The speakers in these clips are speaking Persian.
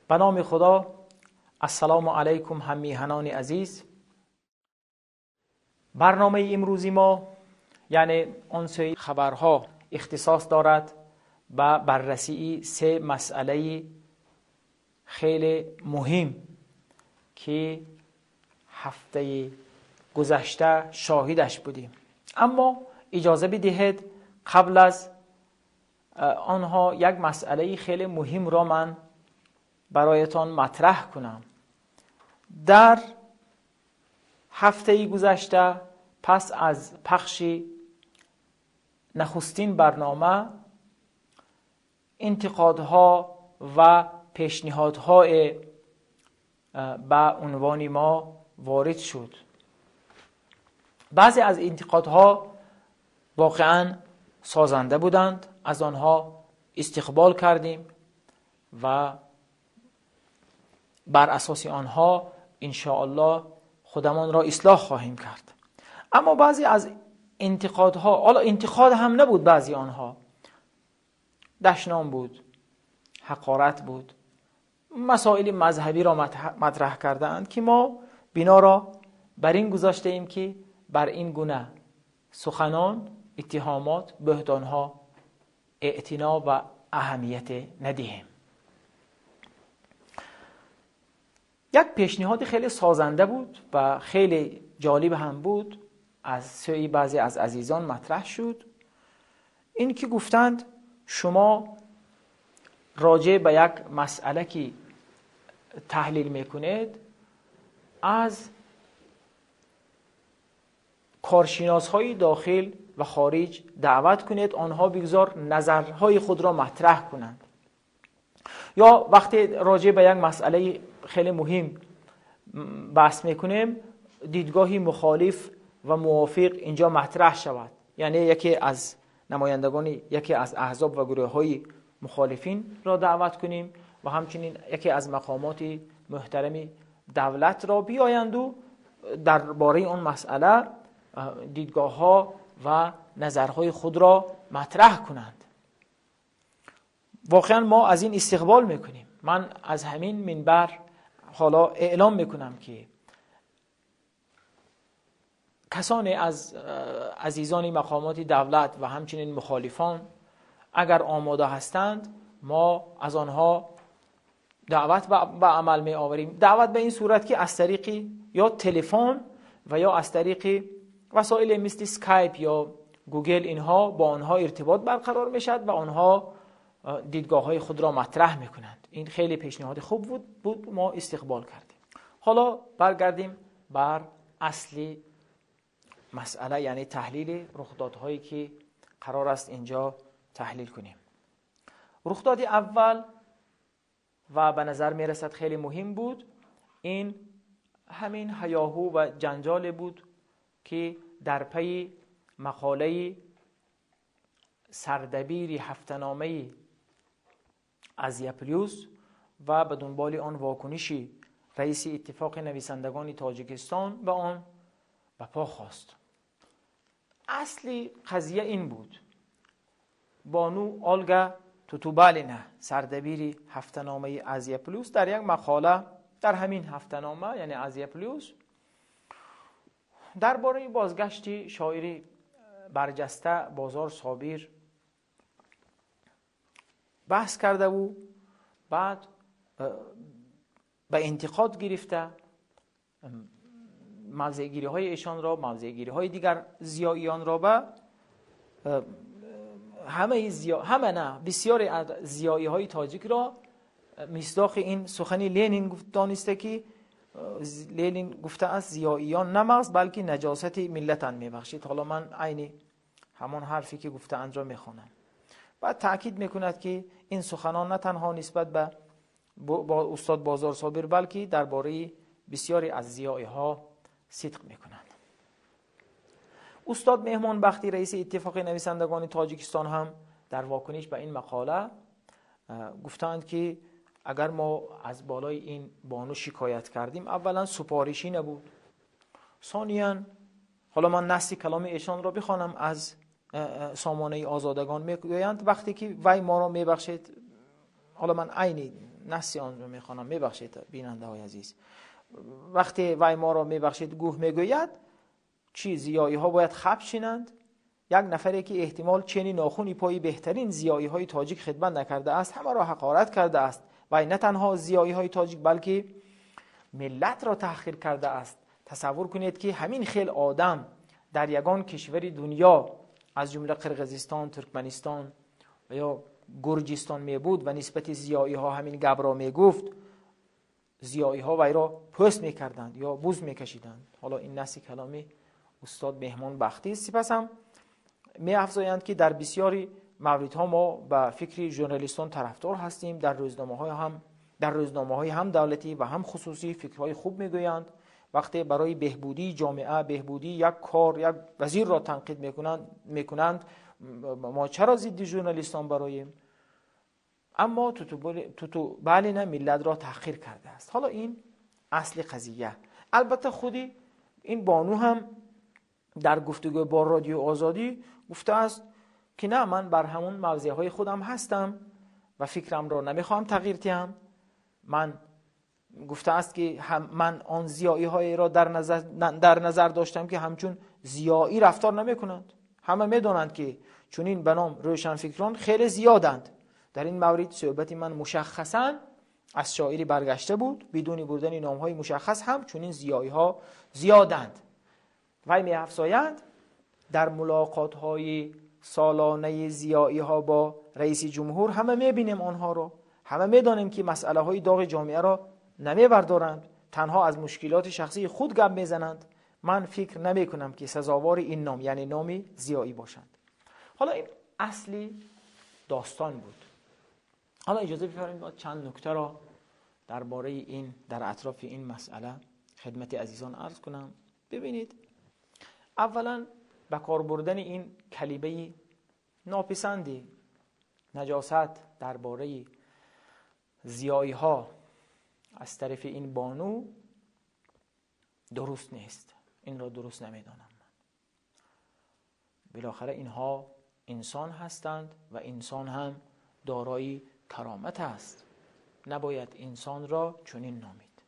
به نام خدا. السلام علیکم هم میهنان عزیز. برنامه امروزی ما یعنی اون سری خبرها اختصاص دارد به بررسی سه مسئله خیلی مهم که هفته گذشته شاهدش بودیم. اما اجازه بدهید قبل از آنها یک مسئله خیلی مهم را من برایتان مطرح کنم. در هفته گذشته پس از پخش نخستین برنامه انتقادها و پیشنهادهای به عنوان ما وارد شد. بعضی از انتقادها واقعا سازنده بودند، از آنها استقبال کردیم و بر اساس آنها انشاءالله خودمان را اصلاح خواهیم کرد. اما بعضی از انتقادها، حالا انتقاد هم نبود، بعضی آنها دشنام بود، حقارت بود، مسائل مذهبی را مطرح کردند که ما بنا را بر این گذاشته ایم که بر این گونه سخنان، اتهامات، بهتانها اعتنا و اهمیت ندهیم. یک پیشنهاد خیلی سازنده بود و خیلی جالب هم بود، از سوی بعضی از عزیزان مطرح شد. این که گفتند شما راجع به یک مسئله که تحلیل میکنید از کارشناسهای داخل و خارج دعوت کنید، آنها بگذار نظرهای خود را مطرح کنند. یا وقتی راجع به یک مسئله خیلی مهم بحث میکنیم دیدگاهی مخالف و موافق اینجا مطرح شود، یعنی یکی از نمایندگان یکی از احزاب و گروه های مخالفین را دعوت کنیم و همچنین یکی از مقامات محترم دولت را بیایند و درباره اون مسئله دیدگاه ها و نظرهای خود را مطرح کنند. واقعا ما از این استقبال میکنیم. من از همین منبر حالا اعلام میکنم که کسانی از عزیزان مقامات دولت و همچنین مخالفان اگر آماده هستند ما از آنها دعوت به عمل می آوریم. دعوت به این صورت که از طریق یا تلفن و یا از طریق وسایل مثل اسکایپ یا گوگل اینها با آنها ارتباط برقرار می شد و آنها دیدگاه های خود را مطرح می کنند. این خیلی پیشنهاد خوب بود، ما استقبال کردیم. حالا برگردیم بر اصلی مسئله، یعنی تحلیل رخدادهایی که قرار است اینجا تحلیل کنیم. رخداد اول و به نظر می رسد خیلی مهم بود، این همین هیاهو و جنجال بود که در پی مقاله سردبیر هفته‌نامه ازیپلیوس و به دنبال آن واکنشی رئیس اتفاق نویسندگان تاجیکستان به آن به پا خواست. اصلی قضیه این بود: بانو آلگا توتوبالینه، سردبیر هفته‌نامه ازیپلیوس، در یک مقاله در همین هفته‌نامه یعنی ازیپلیوس درباره بازگشت شاعر برجسته بازار صابر بحث کرده و بعد به انتقاد گرفته موضع‌گیری های ایشان را، موضع‌گیری های دیگر ضیائیان را به بسیاری از ضیائی های تاجیک را مصداق این سخنی لنین دانسته که لنین گفته است ضیائیان نه مغز بلکه نجاست ملتن میبخشید. حالا من عین همان حرفی که گفته اند را میخوانم. بعد تأکید میکند که این سخنان نه تنها نسبت به با استاد بازار صابر بلکه درباره بسیاری از ضیائی ها صدق میکنند. استاد مهمان بختی رئیس اتفاق نویسندگان تاجیکستان هم در واکنش به این مقاله گفتند که اگر ما از بالای این بانو شکایت کردیم، اولا سفارشی نبود، ثانیاً حالا من نص کلام ایشان را بخوانم از سامانه آزادگان میگویند وقتی که وی ما را میبخشید، حالا من عین نصی آن رو میخوانم، میبخشید بیننده های عزیز. وقتی وی ما را میبخشید گوه میگوید زیایی ها باید خب شینند. یک نفری که احتمال چنین ناخونی پای بهترین زیایی های تاجیک خدمت نکرده است، همه را حقارت کرده است. و نه تنها زیایی های تاجیک بلکه ملت را تحقیر کرده است. تصور کنید که همین خیل آدم در یگان کشور دنیا از جمله قرقیزستان، ترکمنستان و یا گرجستان می بود و نسبت زیایی ها همین گپ را می گفت، زیایی ها وی را پست می کردند یا بوز می کشیدند. حالا این نصی کلامی استاد مهمان بختی است. سپس هم می افزایند که در بسیاری موردها ما به فکر ژورنالیستان طرفدار هستیم. در روزنامه‌های هم دولتی و هم خصوصی فکرهای خوب میگویند. وقتی برای بهبودی جامعه، بهبودی یک کار، یک وزیر را تنقید میکنند ما چرا ضد ژورنالیستان براییم؟ اما تو بله نه، ملت را تحقیر کرده است. حالا این اصل قضیه. البته خودی این بانو هم در گفتگو با رادیو آزادی گفته است که نه، من بر همون موضعهای خودم هستم و فکرم را نمیخوام تغییر دهم. من گفته است که من آن زیایی های را در نظر داشتم که همچون زیایی رفتار نمی کنند. همه می دانند که چون این به نام روشنفکران خیلی زیادند. در این مورد صحبت من مشخصا از شاعری برگشته بود، بدون بردن نام های مشخص هم چون این زیایی ها زیادند. وی می افزایند در ملاقات های سالانه زیایی ها با رئیس جمهور همه می بینیم آنها را، همه می دانیم که مسئله های داغ جامعه را نمی بردارند، تنها از مشکلات شخصی خود گپ می زنند. من فکر نمی کنم که سزاوار این نام یعنی نام زیایی باشند. حالا این اصلی داستان بود. حالا اجازه بفرمایید چند نکته را درباره این، در اطراف این مسئله خدمت عزیزان عرض کنم. ببینید، اولا به کار بردن این کلمه ناپسندی نجاست درباره زیایی ها از طرف این بانو درست نیست. این را درست نمیدانم من. بالاخره اینها انسان هستند و انسان هم دارای کرامت است. نباید انسان را چنین نامید.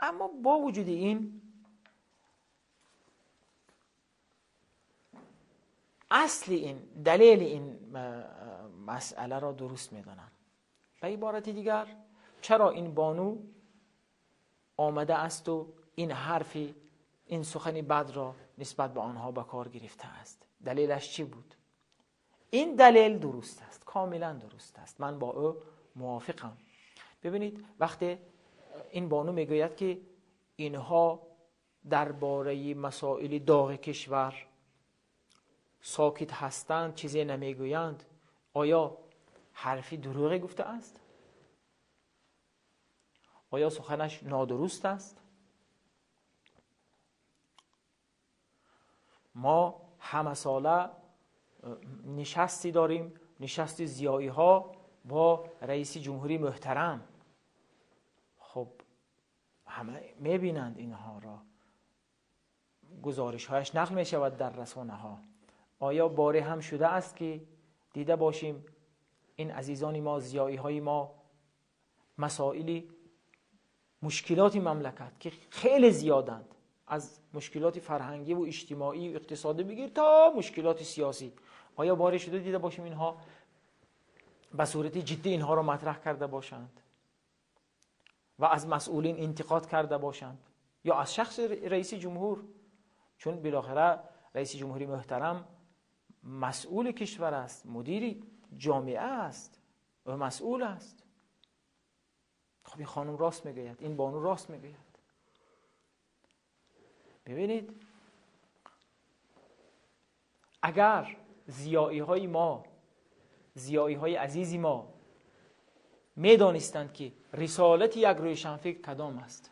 اما با وجود این اصل این، دلیل این مسئله را درست میدانم. به عبارت دیگر، چرا این بانو آمده است و این حرفی، این سخن بد را نسبت به آنها به کار گرفته است؟ دلیلش چی بود؟ این دلیل درست است، کاملا درست است، من با او موافقم. ببینید، وقتی این بانو میگوید که اینها درباره مسائل داغ کشور ساکت هستند، چیزی نمیگویند، آیا حرفی دروغی گفته است؟ آیا سخنش نادرست است؟ ما همه ساله نشستی داریم، نشست زیایی ها با رئیس جمهوری محترم. خب همه میبینند اینها را، گزارش هایش نقل می شود در رسانه ها. آیا باره هم شده است که دیده باشیم این عزیزان ما، زیایی های ما، مسائلی، مشکلات مملکت که خیلی زیادند، از مشکلات فرهنگی و اجتماعی و اقتصادی بگیر تا مشکلات سیاسی، آیا باره شده دیده باشیم اینها به صورت جدی اینها را مطرح کرده باشند و از مسئولین انتقاد کرده باشند یا از شخص رئیس جمهور؟ چون بالاخره رئیس جمهوری محترم مسئول کشور است، مدیر جامعه است و مسئول است. خب این خانم راست میگوید، این بانو راست میگوید. ببینید، اگر زیایی های ما، زیایی های عزیزی ما میدانستند که رسالت یک روشنفکر کدام است،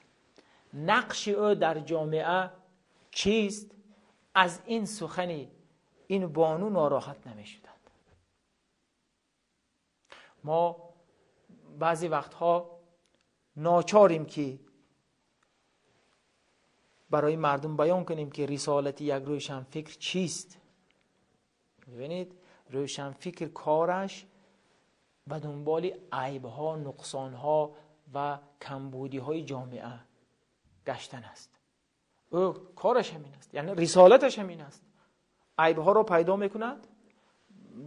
نقش او در جامعه چیست، از این سخن این بانو ناراحت نمیشدند. ما بعضی وقتها ناچاریم که برای مردم بیان کنیم که رسالت یک روشنفکر چیست. ببینید، روشنفکر کارش و دنبال عیب‌ها، نقصان‌ها و کمبودی‌های جامعه گشتن است. او کارش همین است، یعنی رسالتش همین است. عیب‌ها رو پیدا می‌کند،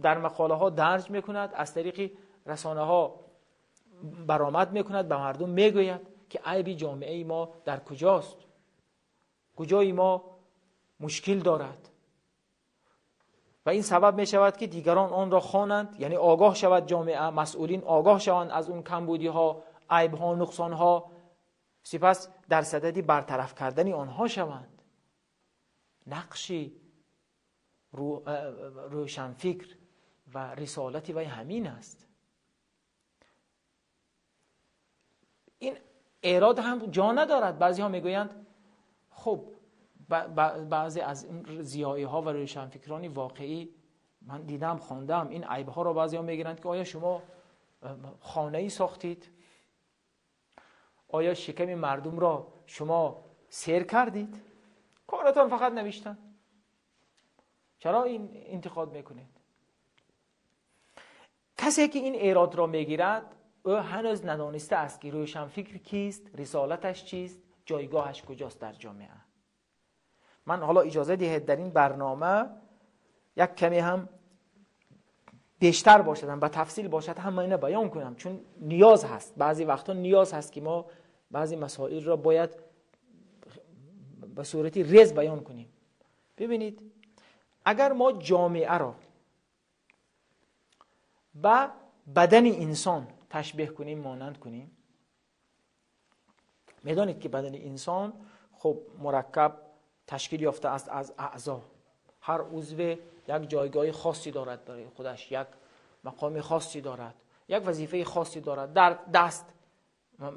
در مقاله‌ها درج می‌کند، از طریق رسانه‌ها برآمد می‌کند، به مردم می‌گوید که عیب جامعه ما در کجاست، کجای ما مشکل دارد و این سبب می شود که دیگران آن را خوانند، یعنی آگاه شود جامعه، مسئولین آگاه شوند از اون کمبودی‌ها، عیب‌ها، نقصان‌ها، سپس در صدد برطرف کردن آنها شوند. نقشی روشنفکر و رسالتی وی همین است. این اعراض هم جا ندارد. بعضی ها میگویند خب بعضی از این ضیایی ها و روشنفکران واقعی من دیدم، خواندم، این عیب ها رو بعضی ها میگیرند که آیا شما خانه ای ساختید؟ آیا شکم مردم را شما سیر کردید؟ کارتان فقط نوشتن. چرا این انتقاد میکنید؟ کسی که این ایراد را میگیرد او هنوز ندانسته است که روشنفکر کیست، رسالتش چیست، جایگاهش کجاست در جامعه. من حالا اجازه دهید در این برنامه یک کمی هم بیشتر باشد، هم به تفصیل باشد، هم اینو بیان کنم، چون نیاز هست. بعضی وقتا نیاز هست که ما بعضی مسائل را باید به صورتی ریز بیان کنیم. ببینید، اگر ما جامعه را با بدن انسان تشبیه کنیم، مانند کنیم، میدانید که بدن انسان خب مرکب تشکیل یافته است از اعضا. هر عضو یک جایگاه خاصی دارد برای خودش، یک مقام خاصی دارد، یک وظیفه خاصی دارد. در دست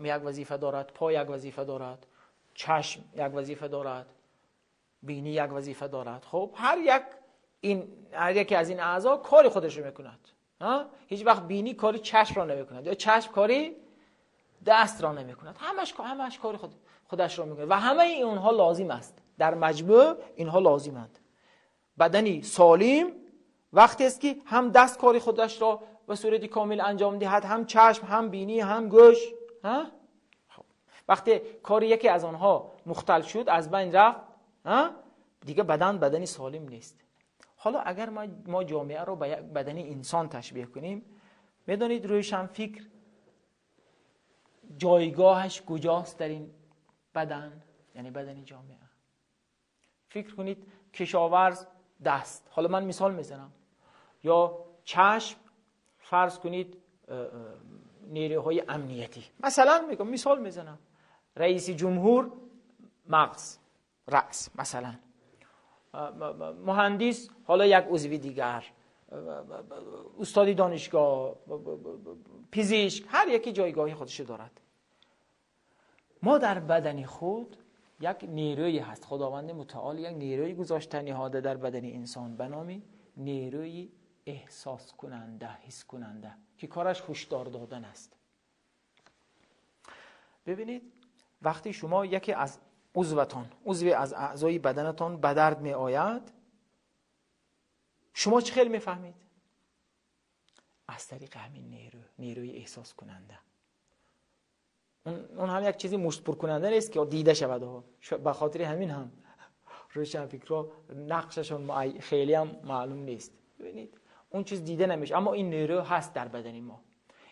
یک وظیفه دارد، پا یک وظیفه دارد، چشم یک وظیفه دارد، بینی یک وظیفه دارد. خب هر یکی از این اعضا کاری خودش رو میکند. هیچ وقت بینی کاری چشم را نمیکند یا چشم کاری دست را نمیکند. همش کاری خودش را میکند و همه اینها لازم است. در مجموع اینها لازمند. بدنی سالم وقتی است که هم دست کاری خودش را به صورت کامل انجام دهد، هم چشم، هم بینی، هم گوش. خب وقتی کاری یکی از آنها مختل شد، از بین رفت، دیگه بدنی سالم نیست. حالا اگر ما جامعه را به بدن انسان تشبیه کنیم، میدانید روشنفکر جایگاهش کجاست در این بدن، یعنی بدن جامعه؟ فکر کنید کشاورز دست، حالا من مثال میزنم، یا چشم، فرض کنید نیروهای امنیتی، مثلا میگم مثال میزنم، رئیس جمهور مغز، رأس، مثلا مهندس حالا یک عضو دیگر، استادی دانشگاه، پزشک، هر یکی جایگاهی خودش دارد. ما در بدن خود یک نیروی هست، خداوند متعال یک نیروی گذاشته نهاده در بدن انسان به نام نیروی احساس کننده، حس کننده، که کارش هشدار دادن است. ببینید وقتی شما یکی از عضو از اعضای بدنتان به درد می آید، شما چه خیلی میفهمید؟ از طریق همین نیروی احساس کننده. اون هم یک چیزی مشتپر کننده نیست که دیده شود. به خاطر همین هم روشنفکرها نقششون خیلی هم معلوم نیست. ببینید اون چیز دیده نمیشه، اما این نیرو هست در بدن ما.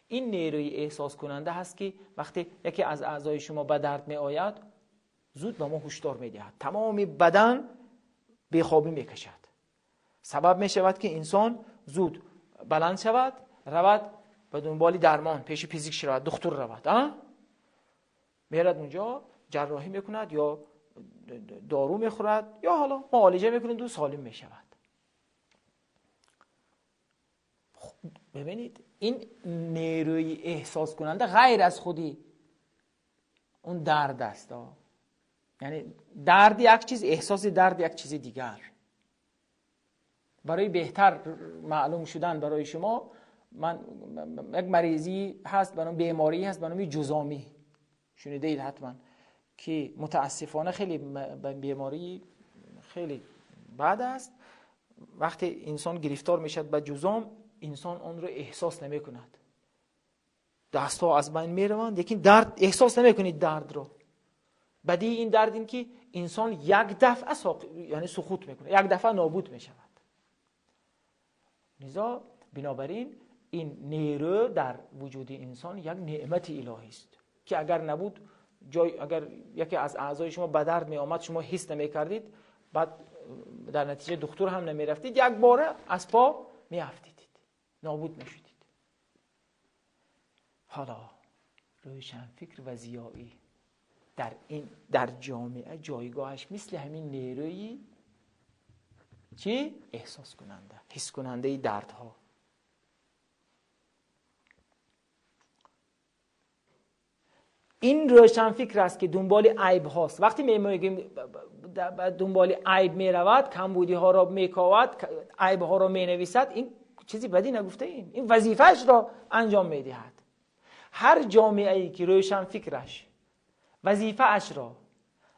این نیروی احساس کننده هست که وقتی یکی از اعضای شما به درد می آید، زود به ما هشدار می دهد. تمام بدن بیخوابی می کشد. سبب می شود که انسان زود بلند شود، رود به دنبال درمان، پیش پزشک رود، دکتر رود، میرد اونجا جراحی میکند یا دارو میخورد یا حالا معالجه میکند و سالم میشود. ببینید این نیروی احساس کننده غیر از خودی اون درد است. یعنی درد یک چیز، احساس درد یک چیز دیگر. برای بهتر معلوم شدن برای شما، من یک مریضی هست، برای بیماری هست، برای جذامی، شنیدید حتما، که متاسفانه خیلی بیماری خیلی بد است. وقتی انسان گرفتار میشد به جذام، انسان آن رو احساس نمی کند. دست‌ها از بین میروند، لیکن درد احساس نمیکنید درد رو. بدی این درد این که انسان یک دفعه یعنی سقوط میکنه، یک دفعه نابود میشود. لذا بنابراین این نیرو در وجود انسان یک نعمت الهی است که اگر نبود، اگر یکی از اعضای شما به درد می آمد شما حس نمی کردید، بعد در نتیجه دکتر هم نمی رفتید، یک باره از پا می افتیدید، نابود می شدید. حالا روشنفکر و ضیایی در جامعه جایگاهش مثل همین نیروی چی؟ احساس کننده، حس کننده دردها. این روشنفکر است که دنبال عیب هاست. وقتی میگیم دنبال عیب میرود، کمبودی ها را میکاود، عیب ها را مینویسد، این چیزی بدی نگفته ایم، این وظیفه‌اش را انجام میدهد. هر جامعه‌ای که روشنفکرش وظیفه‌اش را،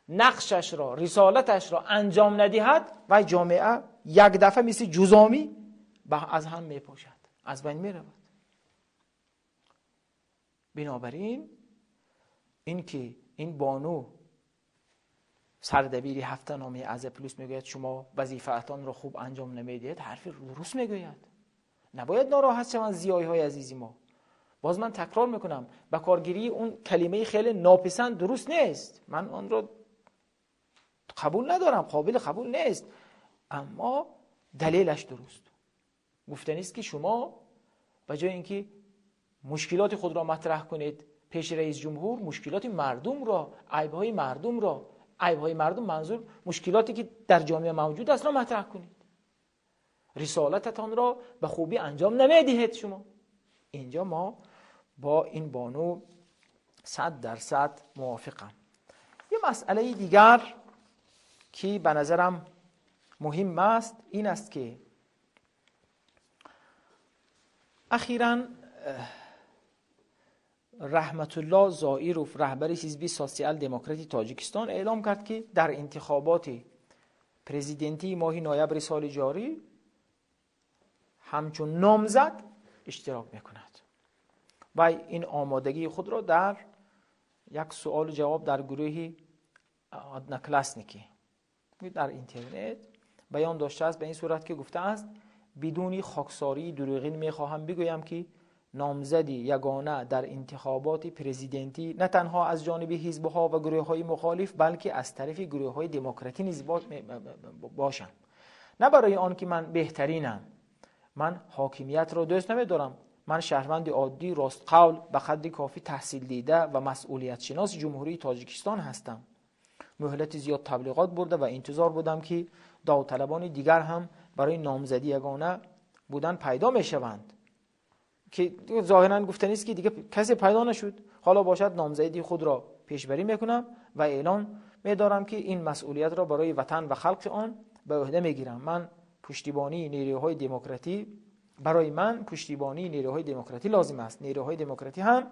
نقشش را، رسالتش را انجام ندهد و جامعه یک دفعه مثل جزامی از هم میپاشد، از بین میرود. بنابراین این که این بانو سردبیری هفته نامه از پلوس میگوید شما وظیفه‌تان را خوب انجام نمیدید، حرف درست میگوید. نباید ناراحت شوند ضیایی های عزیزی ما. باز من تکرار میکنم، با کارگیری اون کلمه خیلی ناپسند درست نیست، من آن را قبول ندارم، قابل قبول نیست، اما دلیلش درست. گفتنی است که شما به جای اینکه مشکلات خود را مطرح کنید پیش رئیس جمهور، مشکلات مردم را، عیب‌های مردم را، عیب‌های مردم منظور مشکلاتی که در جامعه موجود است را مطرح کنید. رسالتتان را به خوبی انجام نمیدهید شما. اینجا ما با این بانو 100% موافقم. یه مسئله دیگر که به نظرم مهم است این است که اخیراً رحمت الله زائیروف رهبر حزب سوسیال دموکراتی تاجیکستان اعلام کرد که در انتخابات پرزیدنتی ماه نوامبر سال جاری همچون نامزد اشتراک میکند و این آمادگی خود را در یک سوال جواب در گروه آدناکلاسنیکی در اینترنت بیان داشته است، به این صورت که گفته است بدون خاکساری دروغین میخواهم بگویم که نامزدی یگانه در انتخابات پرزیدنتی نه تنها از جانب حزب‌ها و گروه‌های مخالف بلکه از طرف گروه‌های دموکراتی نیز باشم. نه برای آن که من بهترینم، من حاکمیت را دوست نمی‌دارم، من شهروند عادی راست قول به قدر کافی تحصیل دیده و مسئولیت شناس جمهوری تاجیکستان هستم. مهلت زیاد تبلیغات برده و انتظار بودم که داوطلبان دیگر هم برای نامزدی یگانه بودن پیدا میشوند که ظاهرا گفتنی است که دیگه کسی پیدا نشد. حالا باشد نامزدی خود را پیشبری میکنم و اعلان میدارم که این مسئولیت را برای وطن و خلق آن به عهده میگیرم. من پشتیبانی نیروهای دموکراتی، برای من پشتیبانی نیروهای دموکراتی لازم است. نیروهای دموکراتی هم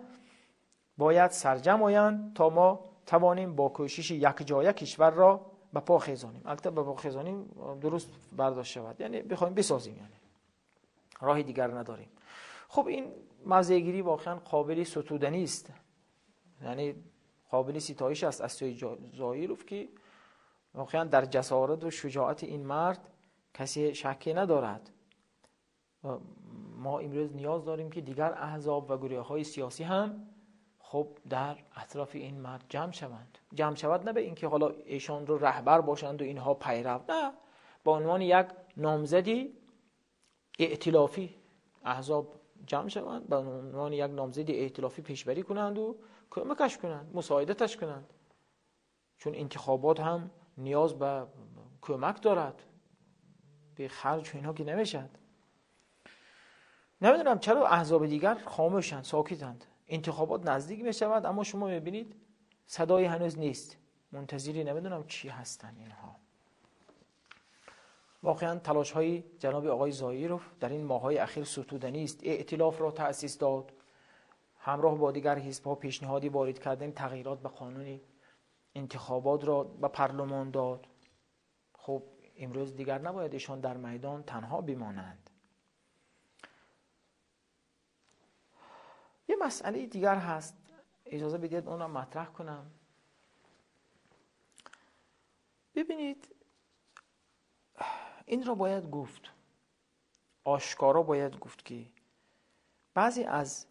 باید سرجم آیند تا ما توانیم با کوشش یک جای کشور را به پا خیزانیم. البته به پا خیزانیم درست برداشت شود، یعنی بخوایم بسازیم، یعنی راه دیگر نداریم. خب این موضع‌گیری واقعا قابل ستودنی است، یعنی قابل ستایش است از سوی زائیروف که واقعا در جسارت و شجاعت این مرد کسی شکی ندارد. ما امروز نیاز داریم که دیگر احزاب و گروه‌های سیاسی هم خب در اطراف این مرد جمع شود، نه به اینکه حالا ایشان رو رهبر باشند و اینها پیرو، نه، با عنوان یک نامزدی ائتلافی احزاب جمع شوند، به عنوان یک نامزدی ائتلافی پیشبری کنند و کمکش کنند، مساعدتش کنند، چون انتخابات هم نیاز به کمک دارد، به خرج و اینها که نمیشد. نمیدونم چرا احزاب دیگر خاموشند، ساکتند. انتخابات نزدیک می شود اما شما میبینید صدای هنوز نیست، منتظری نمیدونم چی هستن اینها. واقعا تلاش های جناب آقای زائیروف در این ماه‌های اخیر ستودنی است. ائتلاف را تأسیس داد، همراه با دیگر حزب‌ها پیشنهادی وارد کردن تغییرات به قانون انتخابات را به پارلمان داد. خب امروز دیگر نباید ایشان در میدان تنها بمانند. یه مسئله دیگر هست، اجازه بدید اون رو مطرح کنم. ببینید این رو باید گفت، آشکارا باید گفت که بعضی از،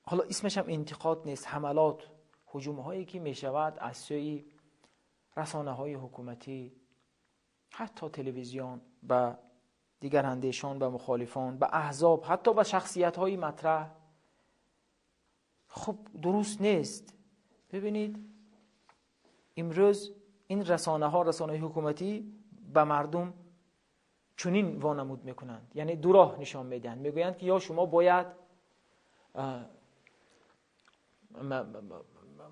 حالا اسمش هم انتقاد نیست، حملات، هجوم‌هایی که میشود از سوی رسانه‌های حکومتی، حتی تلویزیون، و دیگر اندیشان، به مخالفان، به احزاب، حتی به شخصیت‌های مطرح، خب درست نیست. ببینید امروز این رسانه‌ها، رسانه‌های حکومتی به مردم چنین وانمود میکنند، یعنی دو راه نشان میدن، میگویند که یا شما باید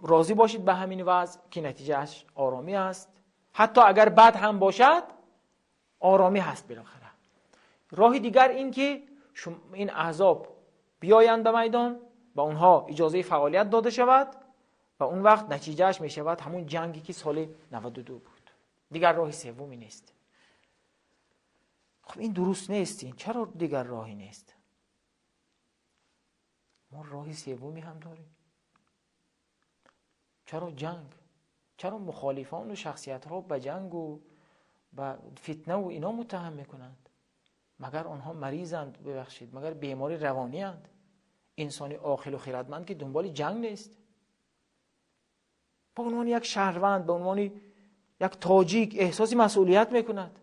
راضی باشید به همین وضع که نتیجهش آرامی است، حتی اگر بد هم باشد آرامی هست بالاخره. راه دیگر این که این احزاب بیایند به میدان، با اونها اجازه فعالیت داده شود و اون وقت نتیجهش می شود همون جنگی که سال 92 بود. دیگر راه سومی نیست. خب این درست نیست. این چرا دیگر راهی نیست؟ ما راه سومی هم داریم. چرا جنگ؟ چرا مخالفان و شخصیت ها به جنگ و به فتنه و اینا متهم میکنند؟ مگر آنها مریضند؟ ببخشید، مگر بیماری روانی اند؟ انسانی عاقل و خردمند که دنبال جنگ نیست. به عنوان یک شهروند، به عنوان یک تاجیک احساس مسئولیت میکند،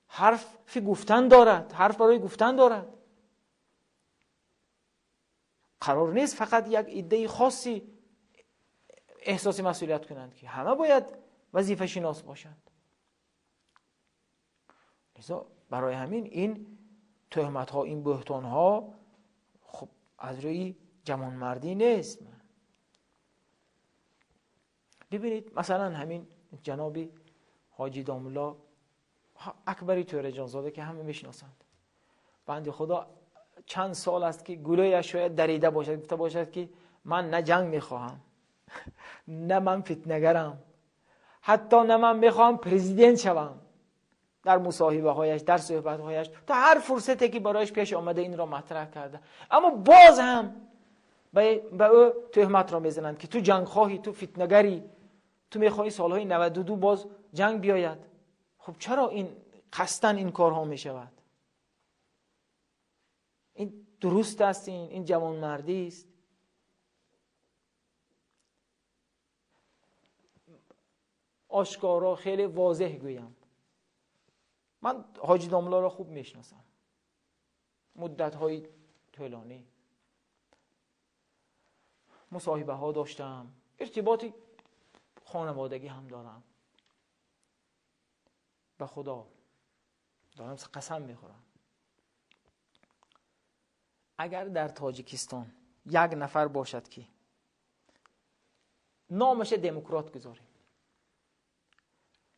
حرف گفتن دارد، حرف برای گفتن دارد. قرار نیست فقط یک ایده خاصی احساس مسئولیت کنند، که همه باید وظیفه شناس باشند. لذا برای همین این تهمت ها، این بهتان ها خب از روی جوانمردی نیست. ببینید مثلا همین جناب حاجی داملا اکبری تورجانزاده که همه میشناسند، بنده خدا چند سال است که گلویش شاید دریده باشد، گفته باشد که من نه جنگ میخواهم نه من فتنه‌گرم، حتی نه من میخواهم پرزیدنت شوم. در مصاحبه هایش، در صحبت هایش، تا هر فرصتی که برایش پیش آمده این را مطرح کرده، اما باز هم به او تهمت را میزنند که تو جنگ خواهی، تو فتنه‌گری، تو میخواهی سالهای 92 باز جنگ بیاید. خب چرا این قصدن این کارها میشود؟ این درست است؟ این جوانمردی است؟ آشکارا خیلی واضح گویم، من حاجی داملا را خوب میشناسم، مدت‌های طولانی مصاحبه ها داشتم، ارتباطی خانوادگی هم دارم. به خدا دارم قسم میخورم، اگر در تاجیکستان یک نفر باشد که نامش دموکرات گذاریم،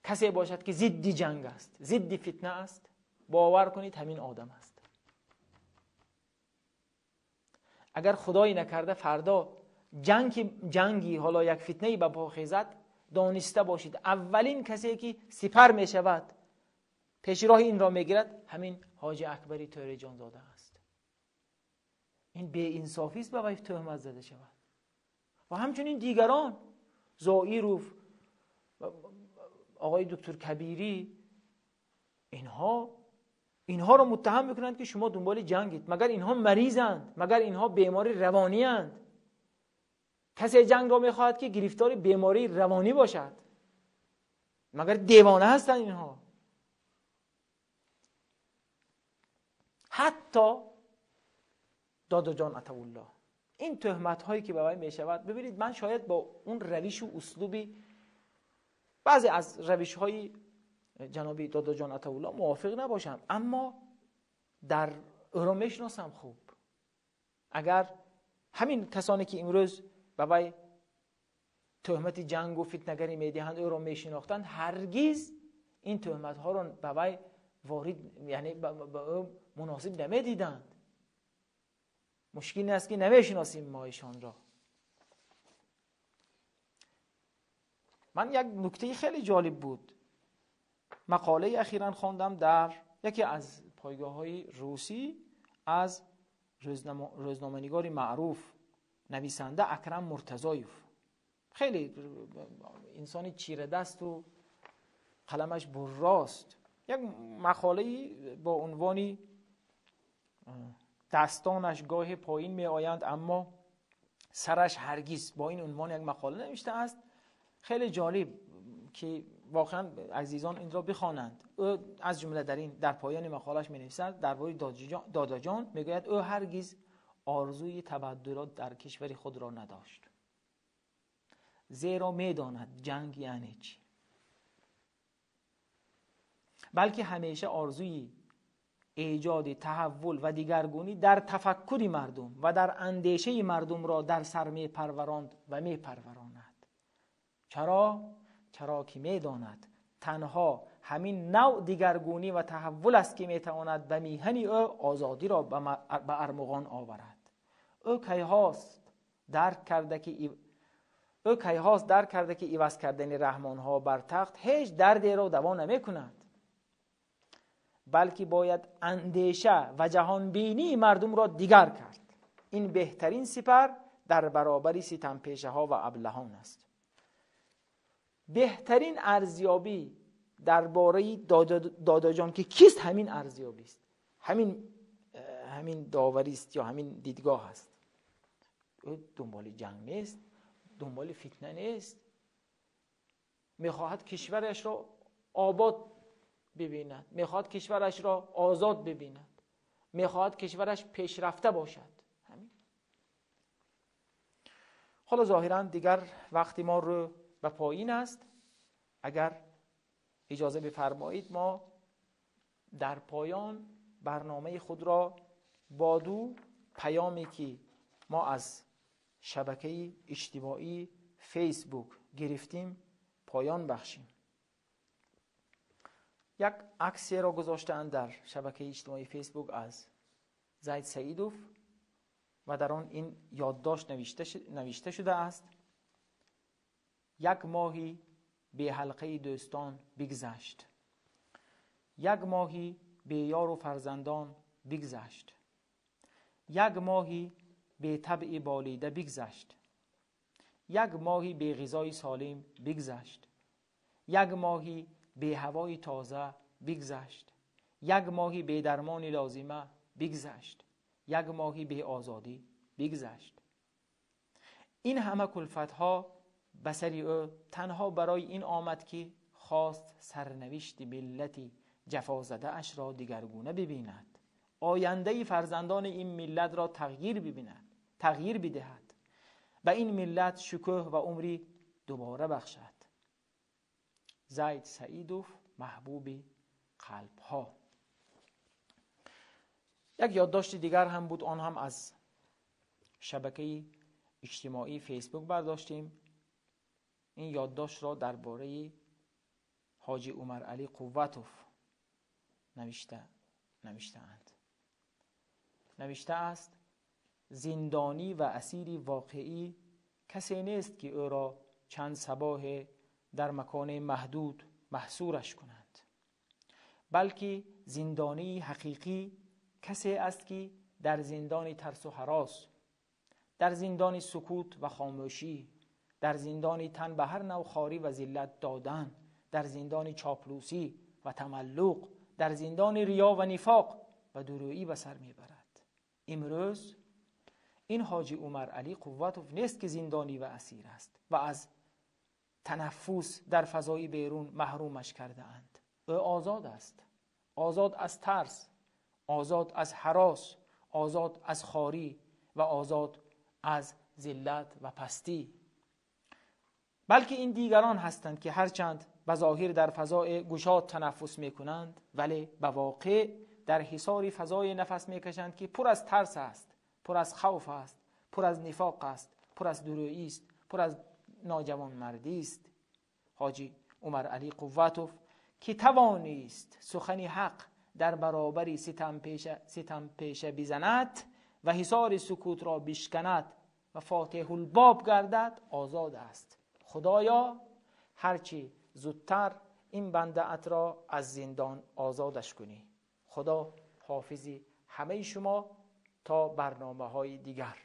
کسی باشد که ضد جنگ است، ضد فتنه است، باور کنید همین آدم است. اگر خدایی نکرده فردا جنگی حالا یک فتنه‌ای به پا خیزد، دانسته باشید اولین کسی که سپر می شود، پیش راه این را میگیرد، همین حاجی اکبری تورجانزاده است. این بی انصافی است به وی تهمت زده شود. و همچنین دیگران، زائیروف، آقای دکتر کبیری، اینها را متهم میکنند که شما دنبال جنگید. مگر اینها مریضند؟ مگر اینها بیماری روانی اند؟ کسی جنگ را میخواهد که گرفتار بیماری روانی باشد؟ مگر دیوانه هستند اینها؟ حتی دادا جان عطاالله، این تهمت هایی که به وی میشود، ببینید من شاید با اون روش و اسلوبی، بعضی از روش های جنابی دادا جان عطاالله موافق نباشم، اما در او را میشناسم خوب. اگر همین کسانی که امروز به وی تهمت جنگ و فتنه‌گری میدهند او را میشناختند، هرگز این تهمت ها را به وی وارد، یعنی به او مناسب نمیدیدند. مشکل است که نمیشناسیم ما ایشان را. من یک نکته خیلی جالب بود، مقاله اخیراً خواندم در یکی از پایگاه‌های روسی از روزنامه‌نگاری معروف نویسنده اکرم مرتضاییف، خیلی انسانی چیره دست و قلمش براست، یک مقاله با عنوانی دستانش گاه پایین می آیند اما سرش هرگز، با این عنوان یک مقاله نوشته است. خیلی جالب که واقعا عزیزان این را بخوانند. او از جمله در پایان مقالش می نویسد درباره دادا جان، می گوید او هرگز آرزوی تبدلات در کشور خود را نداشت، زیرا می داند جنگ یعنی چی، بلکه همیشه آرزوی ایجاد تحول و دیگرگونی در تفکر مردم و در اندیشه مردم را در سر می پروراند و می پروراند. چرا که می داند تنها همین نوع دیگرگونی و تحول است که می تواند به میهن او آزادی را به ارمغان آورد. او کیهاست درک کرده که عوض کردن رحمان ها بر تخت هیچ دردی را دوا نمی کند، بلکه باید اندیشه و جهان بینی مردم را دیگر کرد. این بهترین سپر در برابر ستم پیشه ها و ابلهان است. بهترین ارزیابی درباره دادا جان که کیست، همین ارزیابی است، همین داوری است یا همین دیدگاه است. او دنبال جنگ نیست، دنبال فتنه نیست، میخواهد کشورش را آباد ببیند، میخواهد کشورش را آزاد ببیند، میخواهد کشورش پیشرفته باشد. همین. حالا ظاهرا دیگر وقتی ما رو به پایین است، اگر اجازه بفرمایید ما در پایان برنامه خود را با دو پیامی که ما از شبکه اجتماعی فیسبوک گرفتیم پایان بخشیم. یک عکسی را گذاشتند در شبکه اجتماعی فیسبوک از زید سعیدوف و در آن این یادداشت نوشته شده است: یک ماهی به حلقه دوستان بگذشت، یک ماهی به یار و فرزندان بگذشت، یک ماهی به طبع بالیده بگذشت، یک ماهی به غذای سالم بگذشت، یک ماهی به هوای تازه بگذشت، یک ماهی به درمان لازمه بگذشت، یک ماهی به آزادی بگذشت. این همه کلفت‌ها به سر او تنها برای این آمد که خواست سرنوشت ملتی جفازده اش را دیگرگونه ببیند، آینده فرزندان این ملت را تغییر بدهد، به این ملت شکوه و عمری دوباره بخشد. زید سعیدوف، محبوب قلب ها. یک یادداشت دیگر هم بود، آن هم از شبکه اجتماعی فیسبوک برداشتیم. این یادداشت را درباره حاجی عمر علی قوتوف نوشته است: زندانی و اسیری واقعی کسی نیست که او را چند صباح در مکان محدود محصورش کنند، بلکه زندانی حقیقی کسی است که در زندان ترس و هراس، در زندان سکوت و خاموشی، در زندان تن به هر نوع خواری و ذلت دادن، در زندان چاپلوسی و تملق، در زندان ریا و نفاق و دورویی به سر میبرد. امروز این حاجی عمر علی قوتوف نیست که زندانی و اسیر است و از تنفس در فضای بیرون محرومش کرده اند. او آزاد است، آزاد از ترس، آزاد از هراس، آزاد از خواری و آزاد از ذلت و پستی. بلکه این دیگران هستند که هرچند به ظاهر در فضای گشاد تنفس میکنند، ولی به واقع در حصار فضای نفس میکشند که پر از ترس است، پر از خوف است، پر از نفاق است، پر از درویی است، پر از ناجوانمردی است. حاجی عمر علی قوتوف که توانست سخن حق در برابر ستم پیشه بزند و حصار سکوت را بشکند و فاتح الباب گردد، آزاد است. خدایا هرچی زودتر این بنده ات را از زندان آزادش کنی. خدا حافظ همه شما تا برنامه های دیگر.